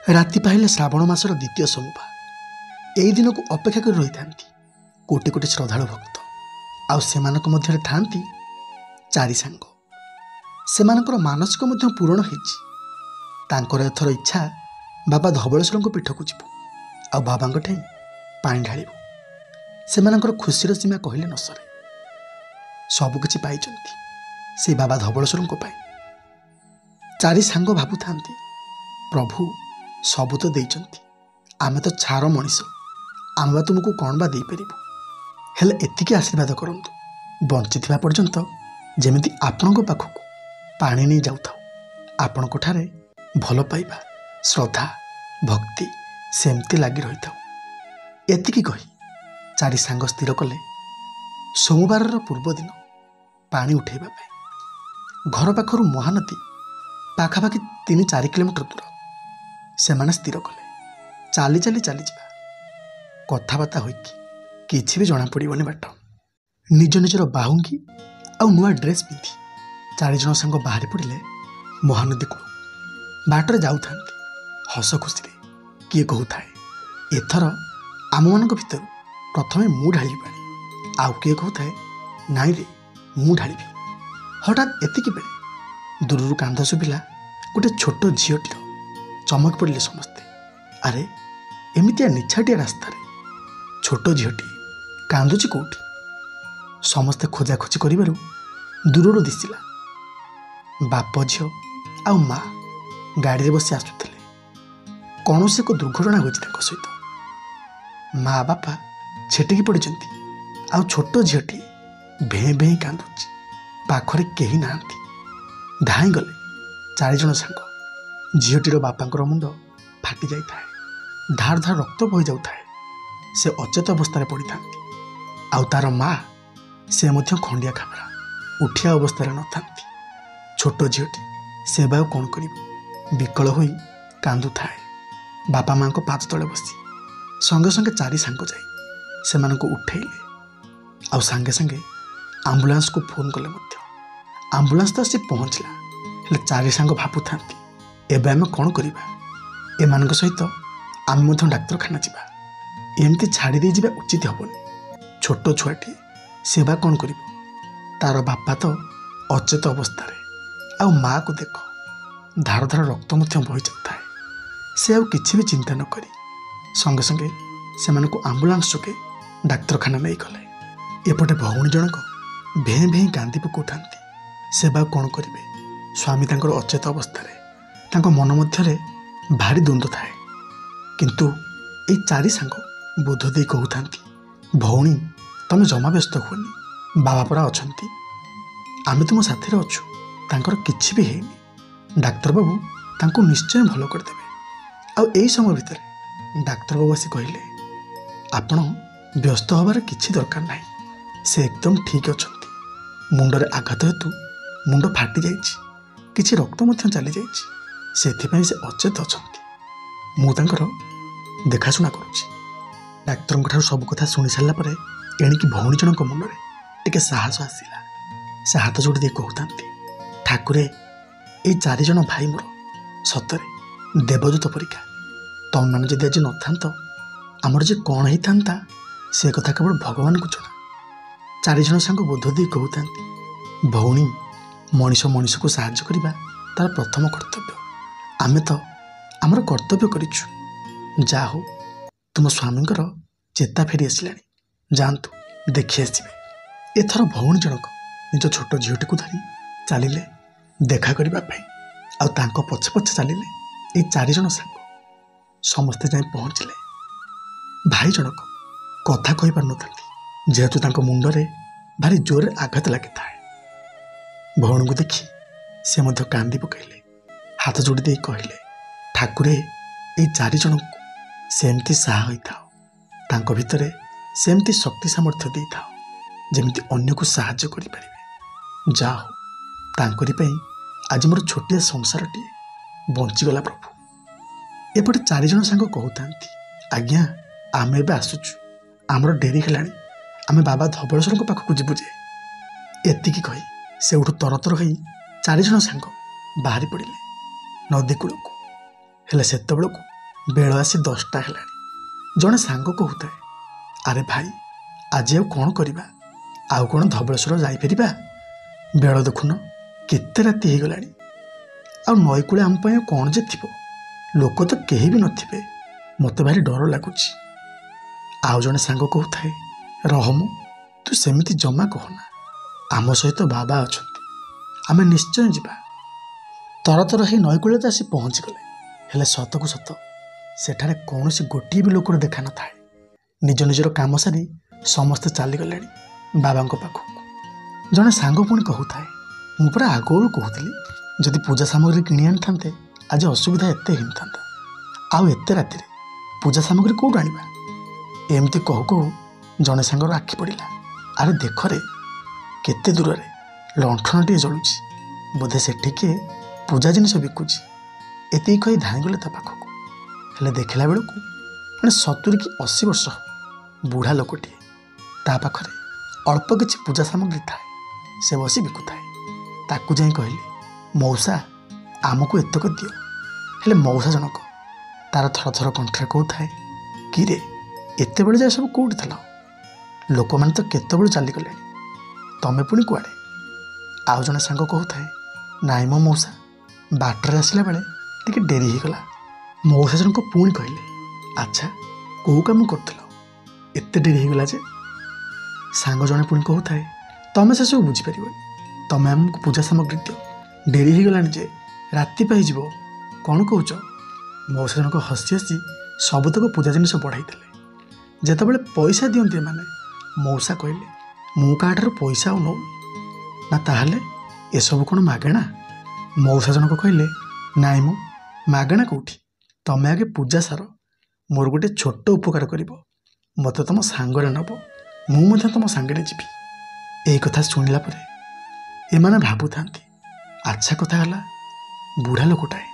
राति पाइले श्रावण मासर द्वितीय सोमवार यही दिन को अपेक्षा कर रही था कोटी कोटी श्रद्धालु भक्त आउ सेमानक मध्यरे थांती चारि सांग सेमानकर मानसिक मध्य पूरण होइछि। तांकर एथर इच्छा बाबा धवळेश्वर पीठ को जीवु आ बाबा ठाई पानी ढाळिबु। सेमानकर खुशीर सीमा कहले न सरे। सबकिछि पाइछन्ति से बाबा धवळेश्वर पाई। चारि सांग भाबु थांती प्रभु सबू तो देइछन्ति, आमे तो छार मनीष, आमे तुमको कौन बा देइपरिबु। हेले एतिकी आशीर्वाद करंतु बंचिथिबा पर्यंत जेमिति आपणको पाखकु पानी नहीं जाउथाउ, आपणको ठारे भल पाइबा श्रद्धा भक्ति सेमती लागी रही थाउ। एतिकी कही चारि सांग स्थिर कले सोमवार पूर्व दिन पानी उठेबा पाई। घर पाखरु महानदी पाखापाखि 3-4 किलोमीटर दूर सेमाने स्थिर कले चाली चाली चली जा कथबार्ता होइकी किछि भी जना पड़िबनी। बाट निज निजर बाहुंगी आ नुआ ड्रेस पिंधि 4 जन सांग बाहरी पड़िले महानदी को। बाटर जाऊ हस खुशी किए कहूए एथर आम मान भर प्रथमे मु ढाली पानी, आउ किए कहूए नाई रे मु ढाली। हठात एतिकी बेले दूर कांध शुभिला गोटे छोट झीटीर। चमक पड़े समस्ते, अरे एमितिया निछाटिया रास्तार छोट झीटी कांदुची कौटी। समस्ते खोजाखोजी कर दूर दिशिला बाप झील आ माँ गाड़ी बसी आसुले। कौन से एक दुर्घटना हो सहित माँ बापा छेटिकी पड़ी आ छोट झीटी भें भें कांदुची। पाखरे केही नाहांती। धाई गले 4 जन सांग। झीटीर बापांकर मुंड फाटी जाए, धार धार रक्त बही जाए। से अचेत अवस्था पड़ी था। आउ तार माँ से मध्य खंडिया खाबरा उठिया अवस्था न था। छोट झीटी से बा कौन कर विकल हो कांदु थाए। बापा माँ को पाद तले बसी संगे संगे 4 सांग जाए से उठेले। आउ सांगे सांगे आंबुलांस को फोन कले मध्य आंबुलांस तो आसी पहुँचला। हेले 4 सांग भाबु थांती एबे आमे कौन करिबा। एमानक सहित आमे मध्य डाक्तरखाना जिबा। एमती छाड़ी दे जिबा उचित हबनी। छोट छुआटी सेवा कौन करिबो। तार बापा तो अचेत अवस्था रे। आ माँ को देख धार धार रक्त मध्य बही जाए। से आउ किछि भी चिंता न करी संगे संगे सेमानकु आंबुलांस चके डाक्तरखाना नहीं गले। एपटे भौणी जनक भें भें कांदी पकाउथांती। सेवा कौन करिबे। स्वामी तांकर अचेत अवस्था रे। तांको मन मध्यरे भारी द्वंद्व थाए। किंतु ए 4 सांग बोध दे कहूथांती भौणी तमे जमा व्यस्त हुनी, बाबा परा अछंती, आमे तुम साथी अछु, तांकर किछि भी हेनी। डाक्तर बाबू तांको निश्चय भलो कर देबे। आ एई समय भितर डाक्तर बाबू आसी कहिले आपण व्यस्त होबार किछि दरकार नाही, से एकदम ठीक अछंती। मुंडरे आघात हेतु मुंड फाटी जाइछि, किछि रक्त मध्य चली जाइछि, सेथिपाई से अचेत अछंती। मु तांकर देखाशुना करुछि। डाक्तरଙ୍କ ठाରୁ सब कथा शुणी सारा पर एणिकी भौणी जनक मुंडरे टिके साहस आसिला। से हाथ जोड़ी दे कहूथांती ठाकुरे ए 4 जन भाई मोर सतरे देवदूत परीक्षा। तम मान जदि आज नथांत आमर जे कौन ही था से कथा केवल भगवान को जना। 4 जन सांग बोध दे कहूथांती भौणी मनीष मनीष को साहाय्य करबा तार प्रथम कर्तव्य। आमे तो आमर कर्तव्य करिछु। जा हो तुम स्वामींकर चेता फेरी आसिलानी, जातु देखि आसबे। एथर भौणी जनक निज छोट झीटी को धरी चलिले देखा करबा पई। आ तांको पछे पछे चलिले ए 4 जन सांग। समस्ते जाई पहुँचिले। भाई जनक कथा कहि पार नथांती जेहेतु तांको मुंडरे भारी जोर आघात लागि थाए। भौणी को देखि से मध्य कांदी पकाइले। हाथ जोड़ी दे कहले ठाकुरे ए 4 जन को सेमती साहा होई थाओ, तांको भितरे सेमती शक्ति सामर्थ्य दे थाओ जेमिति अन्य को साहाय्य करि परिबे। जा हो तांकरी पई आज मोर छोटिया संसारटी बंचीगला प्रभु। एपटे 4 जन सांग कहूथांती आज्ञा आमे एबे आसुचु, आमर डेरी हेलाणी, आमे बाबा धवळेश्वर पाखकु जिबु जे। एतिकी कही से उठु तरतर होई 4 जन सांग बाहरी पड़िले नदी कूल को। हेले सेतेबेलकु ବେଳ ଆସି 10ଟା ହେଲାଣି। ଜଣେ ସାଙ୍ଗ କହୁଥାଏ, ଆରେ ଭାଇ ଆଜି ଆଉ କ'ଣ କରିବା, ଆଉ କ'ଣ ଧବଳେଶ୍ୱର ଯାଇପାରିବା? ବେଳ ଦେଖୁନ କେତେ ରାତି ହେଇଗଲାଣି। ଆଉ ନଈକୂଳେ ଆମ ପାଇଁ ଆଉ କ'ଣ ଯେ ଥିବ? ଲୋକ ତ କେହି ବି ନଥିବେ, ମୋତେ ଭାରି ଡର ଲାଗୁଛି। ଆଉ ଜଣେ ସାଙ୍ଗ କହୁଥାଏ, ରହମ ତୁ ସେମିତି ଜମା କହନା, ଆମ ସହିତ ବାବା ଅଛନ୍ତି, ଆମେ ନିଶ୍ଚୟ ଯିବା। ତରତର ହେଇ ନଈକୂଳରେ ଆସି ପହଞ୍ଚିଗଲେ। ହେଲେ ସତକୁ ସତ ସେଠାରେ କୌଣସି ଗୋଟିଏ ବି ଲୋକର ଦେଖା ନଥାଏ। ନିଜ ନିଜର କାମ ସାରି ସମସ୍ତେ ଚାଲିଗଲେଣି ବାବାଙ୍କ ପାଖକୁ। ଜଣେ ସାଙ୍ଗ ପୁଣି କହୁଥାଏ, ମୁଁ ପୁରା ଆଗରୁ କହୁଥିଲି ଯଦି ପୂଜା ସାମଗ୍ରୀ କିଣି ଆଣିଥାନ୍ତେ ଆଜି ଅସୁବିଧା ଏତେ ହେଇନଥାନ୍ତା। ଆଉ ଏତେ ରାତିରେ ପୂଜା ସାମଗ୍ରୀ କେଉଁଠୁ ଆଣିବା? ଏମିତି କହୁ କହୁ ଜଣେ ସାଙ୍ଗର ଆଖି ପଡ଼ିଲା, ଆରେ ଦେଖରେ କେତେ ଦୂରରେ ଲଣ୍ଠନଟିଏ ଜଳୁଛି, ବୋଧେ ସେଠି କିଏ ପୂଜା ଜିନିଷ ବିକୁଛି। ଏତିକି କହି ଧାଇଁଗଲେ ତା ପାଖକୁ। ହେଲେ ଦେଖିଲା ବେଳକୁ ମାନେ 70 କି 80 ବର୍ଷ ବୁଢ଼ା ଲୋକଟିଏ। ତା ପାଖରେ ଅଳ୍ପ କିଛି ପୂଜା ସାମଗ୍ରୀ ଥାଏ, ସେ ବସି ବିକୁଥାଏ। ତାକୁ ଯାଇ କହିଲେ, ମଉସା ଆମକୁ ଏତକ ଦିଅ। ହେଲେ ମଉସା ଜଣକ ତାର ଥରଥର କଣ୍ଠରେ କହୁଥାଏ, କିରେ ଏତେବେଳେ ଯାଏ ସବୁ କେଉଁଠି ଥିଲ? ଲୋକମାନେ ତ କେତେବେଳୁ ଚାଲିଗଲେଣି, ତମେ ପୁଣି କୁଆଡ଼େ? ଆଉ ଜଣେ ସାଙ୍ଗ କହୁଥାଏ, ନାଇଁ ମୋ ମଉସା, ବାଟରେ ଆସିଲା ବେଳେ ଟିକେ ଡେରି ହେଇଗଲା। ମଉସା ଜଣକ ପୁଣି କହିଲେ, ଆଚ୍ଛା କେଉଁ କାମ କରୁଥିଲ, ଏତେ ଡେରି ହେଇଗଲା ଯେ? ସାଙ୍ଗ ଜଣେ ପୁଣି କହୁଥାଏ, ତମେ ସେସବୁ ବୁଝିପାରିବନି, ତମେ ଆମକୁ ପୂଜା ସାମଗ୍ରୀ ଦିଅ, ଡେରି ହେଇଗଲାଣି ଯେ, ରାତି ପାଇଯିବ, କ'ଣ କହୁଛ? ମଉସା ଜଣକ ହସି ହସି ସବୁତକ ପୂଜା ଜିନିଷ ବଢ଼ାଇଥିଲେ। ଯେତେବେଳେ ପଇସା ଦିଅନ୍ତି ଏମାନେ, ମଉସା କହିଲେ, ମୁଁ କାହାଠାରୁ ପଇସା ଆଉ ନେଉନି ନା, ତାହେଲେ ଏସବୁ କ'ଣ ମାଗଣା? ମଉସା ଜଣକ କହିଲେ, ନାଇଁ ମୁଁ ମାଗଣା କେଉଁଠି, ତମେ ଆଗେ ପୂଜା ସାର, ମୋର ଗୋଟେ ଛୋଟ ଉପକାର କରିବ, ମୋତେ ତମ ସାଙ୍ଗରେ ନେବ, ମୁଁ ମଧ୍ୟ ତମ ସାଙ୍ଗରେ ଯିବି। ଏଇ କଥା ଶୁଣିଲା ପରେ ଏମାନେ ଭାବୁଥାନ୍ତି, ଆଚ୍ଛା କଥା ହେଲା, ବୁଢ଼ା ଲୋକଟାଏ,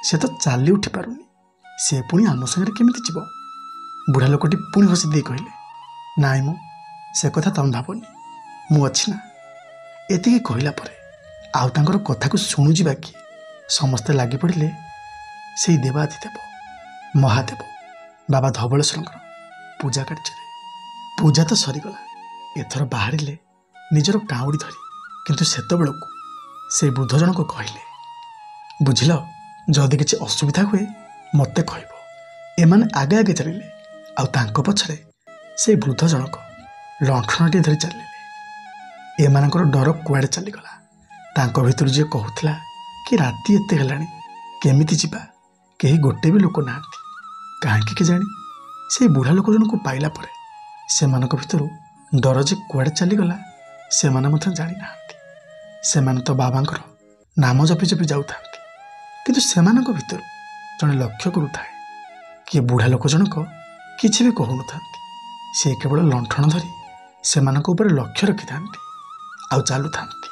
ସେ ତ ଚାଲି ଉଠି ପାରୁନି, ସେ ପୁଣି ଆମ ସାଙ୍ଗରେ କେମିତି ଯିବ? ବୁଢ଼ା ଲୋକଟି ପୁଣି ହସି ଦେଇ କହିଲେ, ନାଇଁ ମୁଁ ସେ କଥା ତମେ ଭାବନି, ମୁଁ ଅଛି ନା। ଏତିକି କହିଲା ପରେ ଆଉ ତାଙ୍କର କଥାକୁ ଶୁଣୁଯିବା କି ସମସ୍ତେ ଲାଗି ପଡ଼ିଲେ ସେଇ ଦେବାଧିଦେବ ମହାଦେବ ବାବା ଧବଳେଶ୍ୱରଙ୍କର ପୂଜା କାର୍ଯ୍ୟରେ। ପୂଜା ତ ସରିଗଲା, ଏଥର ବାହାରିଲେ ନିଜର କାଉଡ଼ି ଧରି। କିନ୍ତୁ ସେତେବେଳକୁ ସେଇ ବୃଦ୍ଧ ଜଣକ କହିଲେ, ବୁଝିଲ, ଯଦି କିଛି ଅସୁବିଧା ହୁଏ ମୋତେ କହିବ। ଏମାନେ ଆଗେ ଆଗେ ଚାଲିଲେ, ଆଉ ତାଙ୍କ ପଛରେ ସେଇ ବୃଦ୍ଧ ଜଣକ ଲଣ୍ଠନଟିଏ ଧରି ଚାଲିଲେ। ଏମାନଙ୍କର ଡର କୁଆଡ଼େ ଚାଲିଗଲା। ତାଙ୍କ ଭିତରୁ ଯିଏ କହୁଥିଲା କି ରାତି ଏତେ ହେଲାଣି କେମିତି ଯିବା, କେହି ଗୋଟେ ବି ଲୋକ ନାହାନ୍ତି। କାହିଁକି କେଜାଣି ସେଇ ବୁଢ଼ା ଲୋକ ଜଣକୁ ପାଇଲା ପରେ ସେମାନଙ୍କ ଭିତରୁ ଡର ଯେ କୁଆଡ଼େ ଚାଲିଗଲା ସେମାନେ ମଧ୍ୟ ଜାଣିନାହାନ୍ତି। ସେମାନେ ତ ବାବାଙ୍କର ନାମ ଜପି ଜପି ଯାଉଥାନ୍ତି, କିନ୍ତୁ ସେମାନଙ୍କ ଭିତରୁ ଜଣେ ଲକ୍ଷ୍ୟ କରୁଥାଏ, କିଏ ବୁଢ଼ା ଲୋକ ଜଣକ କିଛି ବି କହୁନଥାନ୍ତି, ସେ କେବଳ ଲଣ୍ଠନ ଧରି ସେମାନଙ୍କ ଉପରେ ଲକ୍ଷ୍ୟ ରଖିଥାନ୍ତି ଆଉ ଚାଲୁଥାନ୍ତି।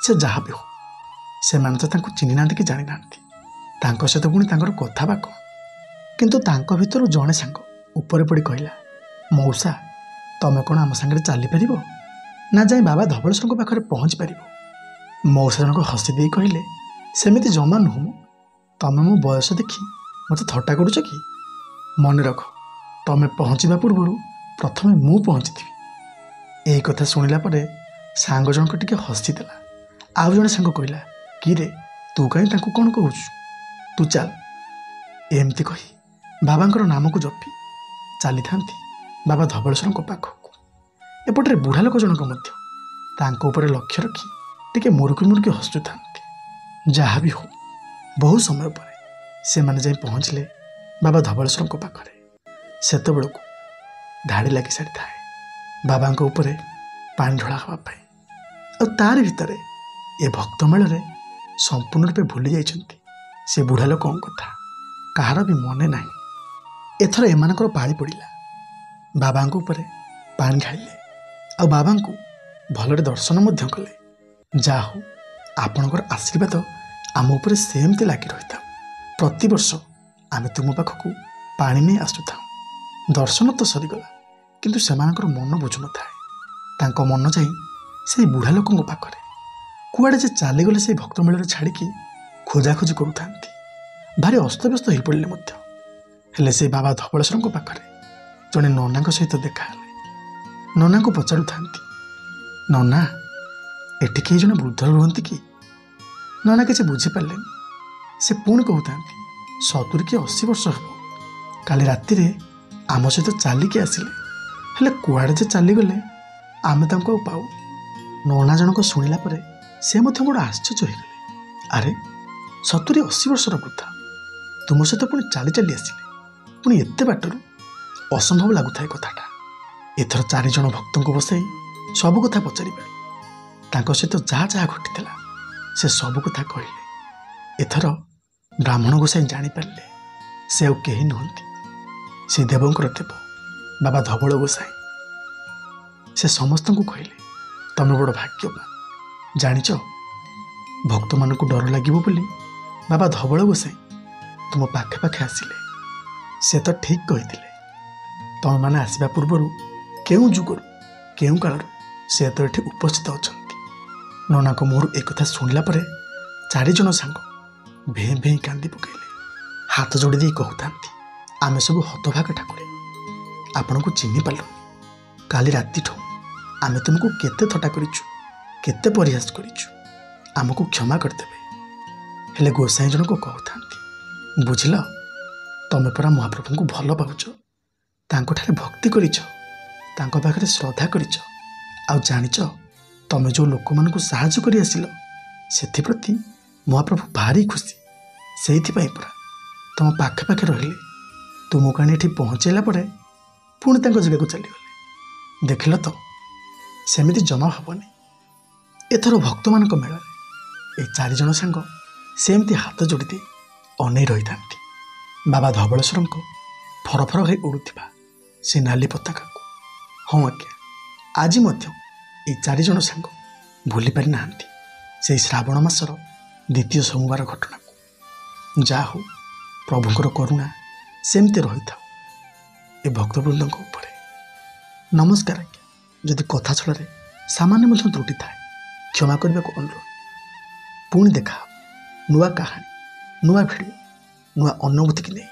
ସେ ଯାହା ବି ହଉ, ସେମାନେ ତ ତାଙ୍କୁ ଚିହ୍ନି ନାହାନ୍ତି କି ଜାଣିନାହାନ୍ତି, ତାଙ୍କ ସହିତ ପୁଣି ତାଙ୍କର କଥା ବା କ'ଣ? କିନ୍ତୁ ତାଙ୍କ ଭିତରୁ ଜଣେ ସାଙ୍ଗ ଉପରେ ପଡ଼ି କହିଲା, ମଉସା ତମେ କ'ଣ ଆମ ସାଙ୍ଗରେ ଚାଲିପାରିବ ନା ଯାଇ ବାବା ଧବଳେଶ୍ୱରଙ୍କ ପାଖରେ ପହଞ୍ଚି ପାରିବ? ମଉସା ଜଣକ ହସି ଦେଇ କହିଲେ, ସେମିତି ଜମା ନୁହଁ ମୁଁ, ତମେ ମୋ ବୟସ ଦେଖି ମୋତେ ଥଟ୍ଟା କରୁଛ କି? ମନେ ରଖ, ତମେ ପହଞ୍ଚିବା ପୂର୍ବରୁ ପ୍ରଥମେ ମୁଁ ପହଞ୍ଚିଥିବି। ଏହି କଥା ଶୁଣିଲା ପରେ ସାଙ୍ଗ ଜଣକ ଟିକେ ହସିଦେଲା। ଆଉ ଜଣେ ସାଙ୍ଗ କହିଲା, କିରେ ତୁ କାହିଁ ତାଙ୍କୁ କ'ଣ କହୁଛୁ, ତୁ ଚାଲ। ଏମିତି କହି ବାବାଙ୍କର ନାମକୁ ଜପି ଚାଲିଥାନ୍ତି ବାବା ଧବଳେଶ୍ୱରଙ୍କ ପାଖକୁ। ଏପଟରେ ବୁଢ଼ା ଲୋକ ଜଣକ ମଧ୍ୟ ତାଙ୍କ ଉପରେ ଲକ୍ଷ୍ୟ ରଖି ଟିକେ ମୁରୁକି ମୁରୁକି ହସୁଥାନ୍ତି। ଯାହା ବି ହଉ, ବହୁ ସମୟ ପରେ ସେମାନେ ଯାଇ ପହଞ୍ଚିଲେ ବାବା ଧବଳେଶ୍ୱରଙ୍କ ପାଖରେ। ସେତେବେଳକୁ ଧାଡ଼ି ଲାଗି ସାରିଥାଏ ବାବାଙ୍କ ଉପରେ ପାଣି ଢଳା ହେବା ପାଇଁ। ଆଉ ତାରି ଭିତରେ ଏ ଭକ୍ତ ମେଳରେ ସମ୍ପୂର୍ଣ୍ଣ ରୂପେ ଭୁଲି ଯାଇଛନ୍ତି ସେ ବୁଢ଼ା ଲୋକଙ୍କ କଥା, କାହାର ବି ମନେ ନାହିଁ। ଏଥର ଏମାନଙ୍କର ପାଳି ପଡ଼ିଲା। ବାବାଙ୍କ ଉପରେ ପାଣି ଢାଳିଲେ ଆଉ ବାବାଙ୍କୁ ଭଲରେ ଦର୍ଶନ ମଧ୍ୟ କଲେ। ଯାହା ହଉ, ଆପଣଙ୍କର ଆଶୀର୍ବାଦ ଆମ ଉପରେ ସେମିତି ଲାଗି ରହିଥାଉ, ପ୍ରତିବର୍ଷ ଆମେ ତୁମ ପାଖକୁ ପାଣି ନେଇ ଆସୁଥାଉ। ଦର୍ଶନ ତ ସରିଗଲା, କିନ୍ତୁ ସେମାନଙ୍କର ମନ ବୁଝୁନଥାଏ। ତାଙ୍କ ମନ ଯାଇ ସେଇ ବୁଢ଼ା ଲୋକଙ୍କ ପାଖରେ। କୁଆଡ଼େ ଯେ ଚାଲିଗଲେ ସେଇ ଭକ୍ତ ମେଳରେ ଛାଡ଼ିକି ଖୋଜାଖୋଜି କରୁଥାନ୍ତି। ଭାରି ଅସ୍ତବ୍ୟସ୍ତ ହୋଇପଡ଼ିଲେ ମଧ୍ୟ। ହେଲେ ସେ ବାବା ଧବଳେଶ୍ୱରଙ୍କ ପାଖରେ ଜଣେ ନନାଙ୍କ ସହିତ ଦେଖାହେଲେ। ନନାଙ୍କୁ ପଚାରୁଥାନ୍ତି, ନନା ଏଠି କେହି ଜଣେ ବୃଦ୍ଧ ରୁହନ୍ତି କି? ନନା କିଛି ବୁଝିପାରିଲେନି। ସେ ପୁଣି କହୁଥାନ୍ତି, 70 କି 80 ବର୍ଷ ହେବ। କାଲି ରାତିରେ ଆମ ସହିତ ଚାଲିକି ଆସିଲେ, ହେଲେ କୁଆଡ଼େ ଯେ ଚାଲିଗଲେ ଆମେ ତାଙ୍କୁ ଆଉ ପାଉ। ନନା ଜଣକ ଶୁଣିଲା ପରେ ସେ ମଧ୍ୟ ବଡ଼ ଆଶ୍ଚର୍ଯ୍ୟ ହୋଇଗଲେ। ଆରେ 70-80 ବର୍ଷର ବୃଦ୍ଧା ତୁମ ସହିତ ପୁଣି ଚାଲି ଚାଲି ଆସିଲେ, ପୁଣି ଏତେ ବାଟରୁ? ଅସମ୍ଭବ ଲାଗୁଥାଏ କଥାଟା। ଏଥର 4 ଜଣ ଭକ୍ତଙ୍କୁ ବସାଇ ସବୁ କଥା ପଚାରିବେ। ତାଙ୍କ ସହିତ ଯାହା ଯାହା ଘଟିଥିଲା ସେ ସବୁ କଥା କହିଲେ। ଏଥର ବ୍ରାହ୍ମଣ ଗୋସାଇଁ ଜାଣିପାରିଲେ ସେ ଆଉ କେହି ନୁହନ୍ତି, ସେ ଦେବଙ୍କର ଦେବ ବାବା ଧବଳ ଗୋସାଇଁ। ସେ ସମସ୍ତଙ୍କୁ କହିଲେ, ତମେ ବଡ଼ ଭାଗ୍ୟବାନ। ଜାଣିଛ, ଭକ୍ତମାନଙ୍କୁ ଡର ଲାଗିବ ବୋଲି ବାବା ଧବଳ ଗୋସାଇଁ ତୁମ ପାଖେ ପାଖେ ଆସିଲେ। ସେ ତ ଠିକ୍ କହିଥିଲେ। ତମେମାନେ ଆସିବା ପୂର୍ବରୁ କେଉଁ ଯୁଗରୁ କେଉଁ କାଳରୁ ସେ ତ ଏଠି ଉପସ୍ଥିତ ଅଛନ୍ତି। ନନାଙ୍କ ମୁହଁରୁ ଏକଥା ଶୁଣିଲା ପରେ 4 ଜଣ ସାଙ୍ଗ ଭେଁ ଭେଁ କାନ୍ଦି ପକାଇଲେ। ହାତ ଯୋଡ଼ି ଦେଇ କହୁଥାନ୍ତି, ଆମେ ସବୁ ହତଭାଗା ଠାକୁରେ, ଆପଣଙ୍କୁ ଚିହ୍ନି ପାରିଲୁନି। କାଲି ରାତିଠୁ ଆମେ ତୁମକୁ କେତେ ଥଟ୍ଟା କରିଛୁ, କେତେ ପରିହାସ କରିଛୁ, ଆମକୁ କ୍ଷମା କରିଦେବେ। ହେଲେ ଗୋସାଇଁ ଜଣକ କହୁଥାନ୍ତି, ବୁଝିଲ, ତମେ ପରା ମହାପ୍ରଭୁଙ୍କୁ ଭଲ ପାଉଛ, ତାଙ୍କଠାରେ ଭକ୍ତି କରିଛ, ତାଙ୍କ ପାଖରେ ଶ୍ରଦ୍ଧା କରିଛ, ଆଉ ଜାଣିଛ ତମେ ଯେଉଁ ଲୋକମାନଙ୍କୁ ସାହାଯ୍ୟ କରି ଆସିଲ ସେଥିପ୍ରତି ମହାପ୍ରଭୁ ଭାରି ଖୁସି। ସେଇଥିପାଇଁ ପରା ତମ ପାଖେ ପାଖେ ରହିଲେ, ତୁମକୁ ଆଣି ଏଠି ପହଞ୍ଚାଇଲା ପରେ ପୁଣି ତାଙ୍କ ଜାଗାକୁ ଚାଲିଗଲେ। ଦେଖିଲ ତ, ସେମିତି ଜମା ହେବନି। ଏଥର ଭକ୍ତମାନଙ୍କ ମେଳରେ ଏଇ 4 ଜଣ ସାଙ୍ଗ ସେମିତି ହାତ ଯୋଡ଼ି ଦେଇ ଅନେଇ ରହିଥାନ୍ତି ବାବା ଧବଳେଶ୍ୱରଙ୍କ ଫରଫର ହୋଇ ଉଡ଼ୁଥିବା ସେ ନାଲି ପତାକାକୁ। ହଁ ଆଜ୍ଞା, ଆଜି ମଧ୍ୟ ଏଇ 4 ଜଣ ସାଙ୍ଗ ଭୁଲି ପାରିନାହାନ୍ତି ସେଇ ଶ୍ରାବଣ ମାସର 2ୟ ସୋମବାର ଘଟଣାକୁ। ଯାହା ହଉ, ପ୍ରଭୁଙ୍କର କରୁଣା ସେମିତି ରହିଥାଉ ଏ ଭକ୍ତବୃନ୍ଦଙ୍କ ଉପରେ। ନମସ୍କାର ଆଜ୍ଞା। ଯଦି କଥା ଛଳରେ ସାମାନ୍ୟ ମଧ୍ୟ ତ୍ରୁଟି ଥାଏ କ୍ଷମା କରିବାକୁ ଅନୁରୋଧ। ପୁଣି ଦେଖା ହେବ ନୂଆ କାହାଣୀ, ନୂଆ ଭିଡ଼ିଓ, ନୂଆ ଅନୁଭୂତିକି ନେଇ।